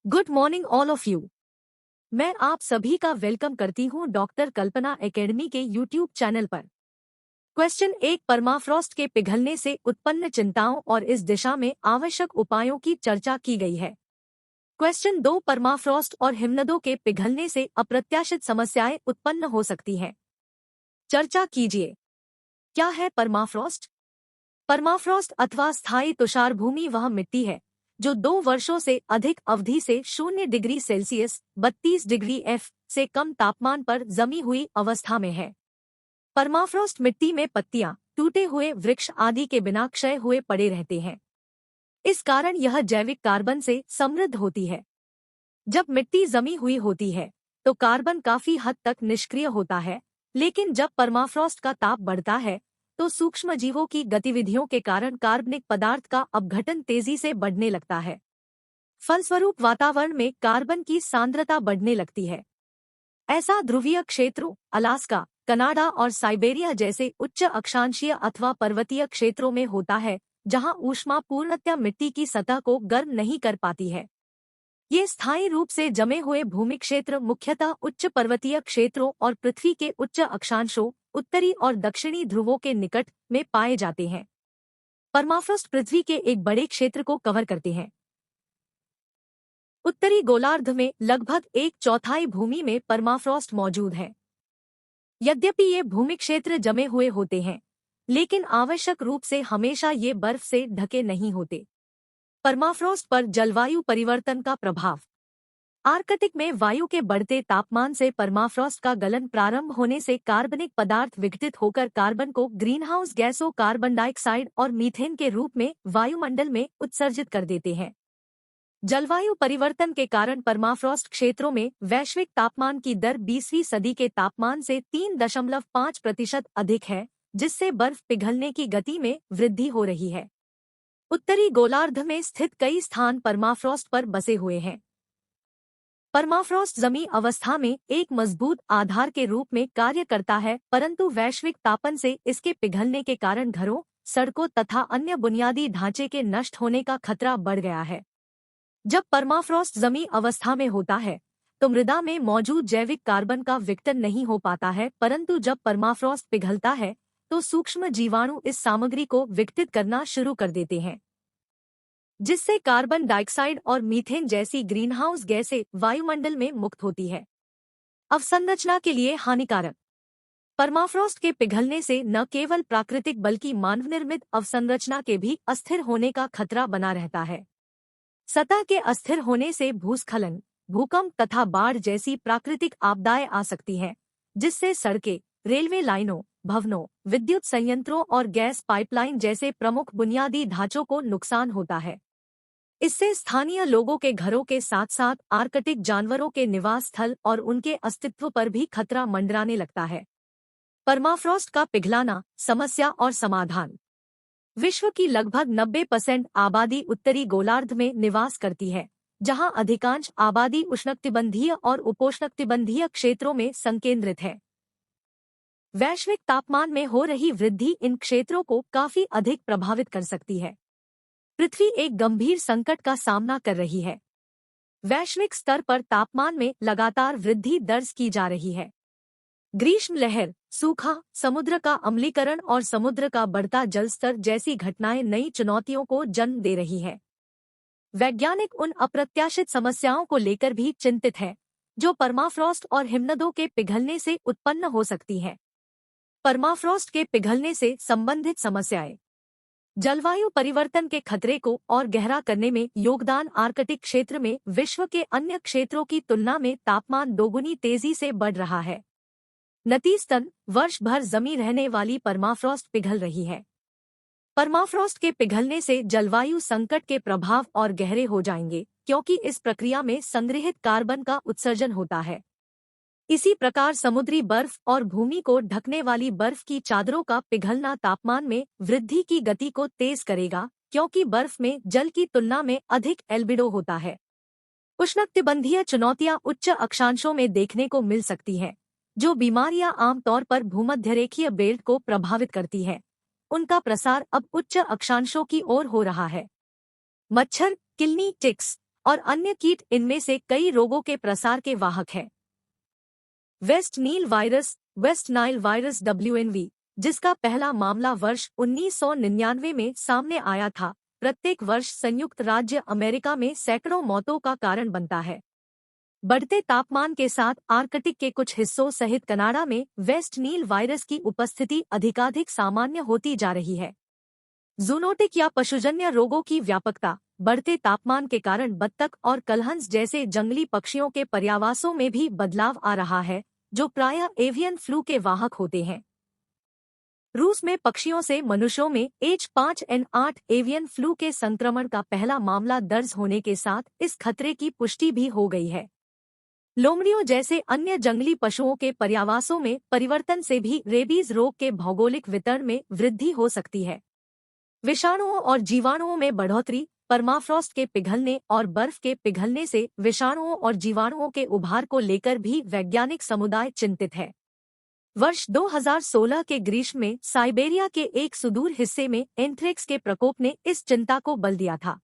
Good morning all of you. मैं आप सभी का वेलकम करती हूं डॉक्टर कल्पना एकेडमी के यूट्यूब चैनल पर। क्वेश्चन 1, परमाफ्रॉस्ट के पिघलने से उत्पन्न चिंताओं और इस दिशा में आवश्यक उपायों की चर्चा की गई है। क्वेश्चन 2, परमाफ्रॉस्ट और हिमनदों के पिघलने से अप्रत्याशित समस्याएं उत्पन्न हो सकती हैं। चर्चा कीजिए। क्या है परमाफ्रॉस्ट? परमाफ्रॉस्ट अथवा स्थायी तुषारभूमि वह मिट्टी है जो 2 वर्षों से अधिक अवधि से 0 डिग्री सेल्सियस 32 डिग्री F से कम तापमान पर जमी हुई अवस्था में है। परमाफ्रॉस्ट मिट्टी में पत्तियां, टूटे हुए वृक्ष आदि के बिना क्षय हुए पड़े रहते हैं। इस कारण यह जैविक कार्बन से समृद्ध होती है। जब मिट्टी जमी हुई होती है तो कार्बन काफी हद तक निष्क्रिय होता है, लेकिन जब परमाफ्रॉस्ट का ताप बढ़ता है तो सूक्ष्मजीवों की गतिविधियों के कारण कार्बनिक पदार्थ का अपघटन तेजी से बढ़ने लगता है। फलस्वरूप वातावरण में कार्बन की सांद्रता बढ़ने लगती है। ऐसा ध्रुवीय क्षेत्रों, अलास्का, कनाडा और साइबेरिया जैसे उच्च अक्षांशीय अथवा पर्वतीय क्षेत्रों में होता है, जहां ऊष्मा पूर्णतः मिट्टी की सतह को गर्म नहीं कर पाती है। ये स्थायी रूप से जमे हुए भूमि क्षेत्र मुख्यतः उच्च पर्वतीय क्षेत्रों और पृथ्वी के उच्च अक्षांशों, उत्तरी और दक्षिणी ध्रुवों के निकट में पाए जाते हैं। परमाफ्रॉस्ट पृथ्वी के एक बड़े क्षेत्र को कवर करते हैं। उत्तरी गोलार्ध में लगभग 1/4 भूमि में परमाफ्रॉस्ट मौजूद है। यद्यपि ये भूमि क्षेत्र जमे हुए होते हैं, लेकिन आवश्यक रूप से हमेशा ये बर्फ से ढके नहीं होते। परमाफ्रॉस्ट पर जलवायु परिवर्तन का प्रभाव। आर्कटिक में वायु के बढ़ते तापमान से परमाफ्रॉस्ट का गलन प्रारंभ होने से कार्बनिक पदार्थ विघटित होकर कार्बन को ग्रीनहाउस गैसों कार्बन डाइऑक्साइड और मीथेन के रूप में वायुमंडल में उत्सर्जित कर देते हैं। जलवायु परिवर्तन के कारण परमाफ्रॉस्ट क्षेत्रों में वैश्विक तापमान की दर 20वीं सदी के तापमान से 3.5% अधिक है, जिससे बर्फ पिघलने की गति में वृद्धि हो रही है। उत्तरी गोलार्ध में स्थित कई स्थान परमाफ्रॉस्ट पर बसे हुए हैं। परमाफ्रॉस्ट जमी अवस्था में एक मजबूत आधार के रूप में कार्य करता है, परंतु वैश्विक तापन से इसके पिघलने के कारण घरों, सड़कों तथा अन्य बुनियादी ढांचे के नष्ट होने का खतरा बढ़ गया है। जब परमाफ्रॉस्ट जमी अवस्था में होता है तो मृदा में मौजूद जैविक कार्बन का विघटन नहीं हो पाता है, परंतु जब परमाफ्रॉस्ट पिघलता है तो सूक्ष्म जीवाणु इस सामग्री को विघटित करना शुरू कर देते हैं, जिससे कार्बन डाइऑक्साइड और मीथेन जैसी ग्रीनहाउस गैसें वायुमंडल में मुक्त होती है। अवसंरचना के लिए हानिकारक। परमाफ्रॉस्ट के पिघलने से न केवल प्राकृतिक बल्कि मानवनिर्मित अवसंरचना के भी अस्थिर होने का खतरा बना रहता है। सतह के अस्थिर होने से भूस्खलन, भूकंप तथा बाढ़ जैसी प्राकृतिक आपदाएं आ सकती हैं, जिससे सड़कें, रेलवे लाइनों, भवनों, विद्युत संयंत्रों और गैस पाइपलाइन जैसे प्रमुख बुनियादी ढांचों को नुकसान होता है। इससे स्थानीय लोगों के घरों के साथ साथ आर्कटिक जानवरों के निवास स्थल और उनके अस्तित्व पर भी खतरा मंडराने लगता है। परमाफ्रॉस्ट का पिघलाना, समस्या और समाधान। विश्व की लगभग 90% आबादी उत्तरी गोलार्ध में निवास करती है, जहां अधिकांश आबादी उष्णकटिबंधीय और उपोष्णकटिबंधीय क्षेत्रों में संकेंद्रित है। वैश्विक तापमान में हो रही वृद्धि इन क्षेत्रों को काफी अधिक प्रभावित कर सकती है। पृथ्वी एक गंभीर संकट का सामना कर रही है। वैश्विक स्तर पर तापमान में लगातार वृद्धि दर्ज की जा रही है। ग्रीष्म लहर, सूखा, समुद्र का अम्लीकरण और समुद्र का बढ़ता जलस्तर जैसी घटनाएं नई चुनौतियों को जन्म दे रही है। वैज्ञानिक उन अप्रत्याशित समस्याओं को लेकर भी चिंतित हैं, जो परमाफ्रॉस्ट और हिमनदों के पिघलने से उत्पन्न हो सकती हैं। परमाफ्रॉस्ट के पिघलने से संबंधित समस्याएं। जलवायु परिवर्तन के खतरे को और गहरा करने में योगदान। आर्कटिक क्षेत्र में विश्व के अन्य क्षेत्रों की तुलना में तापमान दोगुनी तेजी से बढ़ रहा है। नतीजतन वर्ष भर जमी रहने वाली परमाफ्रॉस्ट पिघल रही है। परमाफ्रॉस्ट के पिघलने से जलवायु संकट के प्रभाव और गहरे हो जाएंगे, क्योंकि इस प्रक्रिया में संग्रहित कार्बन का उत्सर्जन होता है। इसी प्रकार समुद्री बर्फ और भूमि को ढकने वाली बर्फ की चादरों का पिघलना तापमान में वृद्धि की गति को तेज करेगा, क्योंकि बर्फ में जल की तुलना में अधिक एल्बिडो होता है। उष्णकटिबंधीय चुनौतियां उच्च अक्षांशों में देखने को मिल सकती हैं, जो बीमारियां आमतौर पर भूमध्यरेखीय बेल्ट को प्रभावित करती है। उनका प्रसार अब उच्च अक्षांशों की ओर हो रहा है। मच्छर, किलनी, टिक्स, और अन्य कीट इनमें से कई रोगों के प्रसार के वाहक हैं। वेस्ट नाइल वायरस WNV, जिसका पहला मामला वर्ष 1999 में सामने आया था, प्रत्येक वर्ष संयुक्त राज्य अमेरिका में सैकड़ों मौतों का कारण बनता है। बढ़ते तापमान के साथ आर्कटिक के कुछ हिस्सों सहित कनाडा में वेस्ट नील वायरस की उपस्थिति अधिकाधिक सामान्य होती जा रही है। जूनोटिक या पशुजन्य रोगों की व्यापकता बढ़ते तापमान के कारण बत्तख और कलहंस जैसे जंगली पक्षियों के पर्यावासों में भी बदलाव आ रहा है, जो प्रायः एवियन फ्लू के वाहक होते हैं। रूस में पक्षियों से मनुष्यों में H5N8 एवियन फ्लू के संक्रमण का पहला मामला दर्ज होने के साथ इस खतरे की पुष्टि भी हो गई है। लोमड़ियों जैसे अन्य जंगली पशुओं के पर्यावासों में परिवर्तन से भी रेबीज रोग के भौगोलिक वितरण में वृद्धि हो सकती है। विषाणुओं और जीवाणुओं में बढ़ोतरी, परमाफ्रॉस्ट के पिघलने और बर्फ के पिघलने से विषाणुओं और जीवाणुओं के उभार को लेकर भी वैज्ञानिक समुदाय चिंतित है। वर्ष 2016 के ग्रीष्म में साइबेरिया के एक सुदूर हिस्से में एंथ्रेक्स के प्रकोप ने इस चिंता को बल दिया था।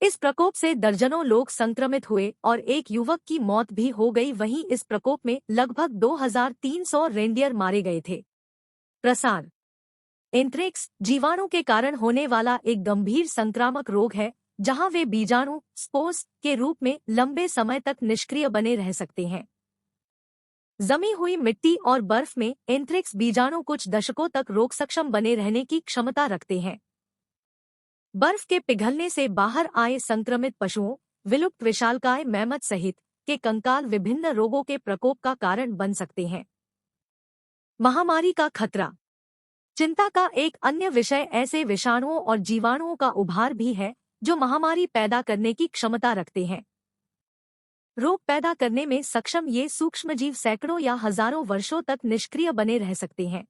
इस प्रकोप से दर्जनों लोग संक्रमित हुए और एक युवक की मौत भी हो गई। वहीं इस प्रकोप में लगभग 2300 रेंडियर मारे गए थे। प्रसार। एंथ्रेक्स जीवाणु के कारण होने वाला एक गंभीर संक्रामक रोग है, जहां वे बीजाणु स्पोर्स के रूप में लंबे समय तक निष्क्रिय बने रह सकते हैं। जमी हुई मिट्टी और बर्फ में एंथ्रेक्स बीजाणु कुछ दशकों तक रोग सक्षम बने रहने की क्षमता रखते हैं। बर्फ के पिघलने से बाहर आए संक्रमित पशुओं, विलुप्त विशालकाय मैमथ सहित के कंकाल विभिन्न रोगों के प्रकोप का कारण बन सकते हैं। महामारी का खतरा। चिंता का एक अन्य विषय ऐसे विषाणुओं और जीवाणुओं का उभार भी है जो महामारी पैदा करने की क्षमता रखते हैं। रोग पैदा करने में सक्षम ये सूक्ष्मजीव सैकड़ों या हजारों वर्षों तक निष्क्रिय बने रह सकते हैं।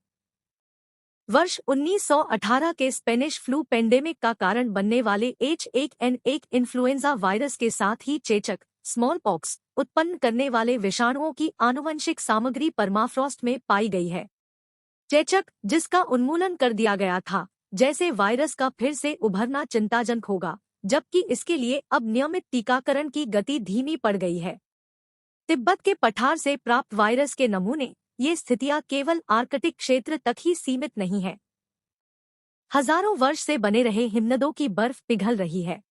वर्ष 1918 के स्पेनिश फ्लू पेंडेमिक का कारण बनने वाले H1N1 इन्फ्लुएंजा वायरस के साथ ही चेचक स्मॉल पॉक्स उत्पन्न करने वाले विषाणुओं की आनुवंशिक सामग्री परमाफ्रॉस्ट में पाई गई है। चेचक, जिसका उन्मूलन कर दिया गया था, जैसे वायरस का फिर से उभरना चिंताजनक होगा, जबकि इसके लिए अब नियमित टीकाकरण की गति धीमी पड़ गई है। तिब्बत के पठार से प्राप्त वायरस के नमूने, ये स्थितियां केवल आर्कटिक क्षेत्र तक ही सीमित नहीं है। हजारों वर्ष से बने रहे हिमनदों की बर्फ पिघल रही है।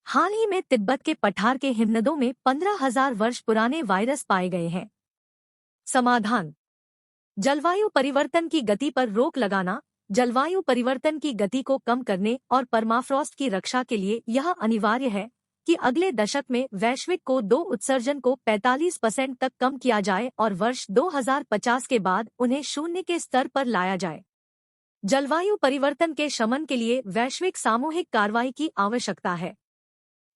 हाल ही में तिब्बत के पठार के हिमनदों में 15,000 वर्ष पुराने वायरस पाए गए हैं। समाधान। जलवायु परिवर्तन की गति पर रोक लगाना। जलवायु परिवर्तन की गति को कम करने और परमाफ्रॉस्ट की रक्षा के लिए यह अनिवार्य है कि अगले दशक में वैश्विक CO2 उत्सर्जन को 45% तक कम किया जाए और वर्ष 2050 के बाद उन्हें शून्य के स्तर पर लाया जाए। जलवायु परिवर्तन के शमन के लिए वैश्विक सामूहिक कार्रवाई की आवश्यकता है।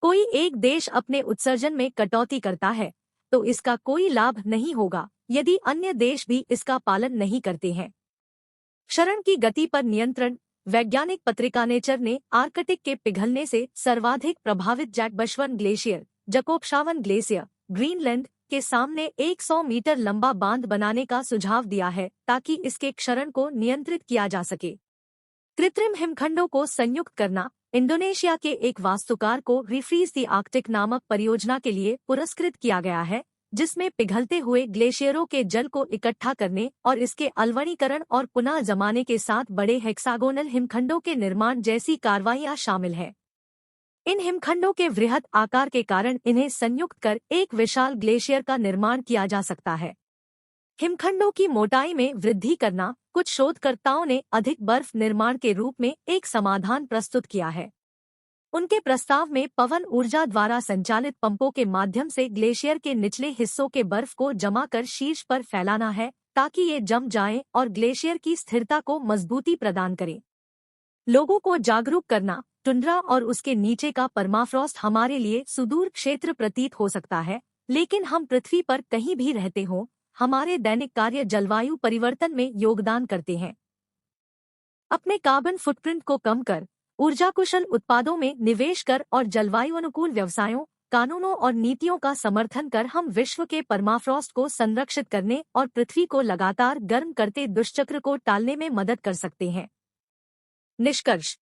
कोई एक देश अपने उत्सर्जन में कटौती करता है तो इसका कोई लाभ नहीं होगा यदि अन्य देश भी इसका पालन नहीं करते हैं। क्षरण की गति पर नियंत्रण। वैज्ञानिक पत्रिका नेचर ने आर्कटिक के पिघलने से सर्वाधिक प्रभावित जैकबशवन ग्लेशियर, जकोबशावन ग्लेशियर, ग्रीनलैंड के सामने 100 मीटर लंबा बांध बनाने का सुझाव दिया है ताकि इसके क्षरण को नियंत्रित किया जा सके। कृत्रिम हिमखंडों को संयुक्त करना। इंडोनेशिया के एक वास्तुकार को रिफ्रीज द आर्कटिक नामक परियोजना के लिए पुरस्कृत किया गया है, जिसमें पिघलते हुए ग्लेशियरों के जल को इकट्ठा करने और इसके अलवणीकरण और पुनः जमाने के साथ बड़े हेक्सागोनल हिमखंडों के निर्माण जैसी कार्रवाइयां शामिल हैं। इन हिमखंडों के वृहद आकार के कारण इन्हें संयुक्त कर एक विशाल ग्लेशियर का निर्माण किया जा सकता है। हिमखंडों की मोटाई में वृद्धि करना। कुछ शोधकर्ताओं ने अधिक बर्फ निर्माण के रूप में एक समाधान प्रस्तुत किया है। उनके प्रस्ताव में पवन ऊर्जा द्वारा संचालित पंपों के माध्यम से ग्लेशियर के निचले हिस्सों के बर्फ को जमा कर शीर्ष पर फैलाना है ताकि ये जम जाएं और ग्लेशियर की स्थिरता को मजबूती प्रदान करें। लोगों को जागरूक करना। टुंड्रा और उसके नीचे का परमाफ्रॉस्ट हमारे लिए सुदूर क्षेत्र प्रतीत हो सकता है, लेकिन हम पृथ्वी पर कहीं भी रहते हों, हमारे दैनिक कार्य जलवायु परिवर्तन में योगदान करते हैं। अपने कार्बन फुटप्रिंट को कम कर, ऊर्जा कुशल उत्पादों में निवेश कर और जलवायु अनुकूल व्यवसायों, कानूनों और नीतियों का समर्थन कर हम विश्व के परमाफ्रॉस्ट को संरक्षित करने और पृथ्वी को लगातार गर्म करते दुष्चक्र को टालने में मदद कर सकते हैं। निष्कर्ष।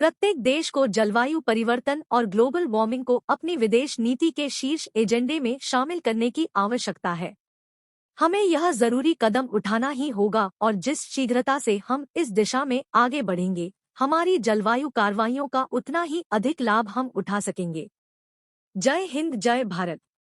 प्रत्येक देश को जलवायु परिवर्तन और ग्लोबल वार्मिंग को अपनी विदेश नीति के शीर्ष एजेंडे में शामिल करने की आवश्यकता है। हमें यह जरूरी कदम उठाना ही होगा और जिस शीघ्रता से हम इस दिशा में आगे बढ़ेंगे, हमारी जलवायु कार्रवाइयों का उतना ही अधिक लाभ हम उठा सकेंगे। जय हिंद, जय भारत।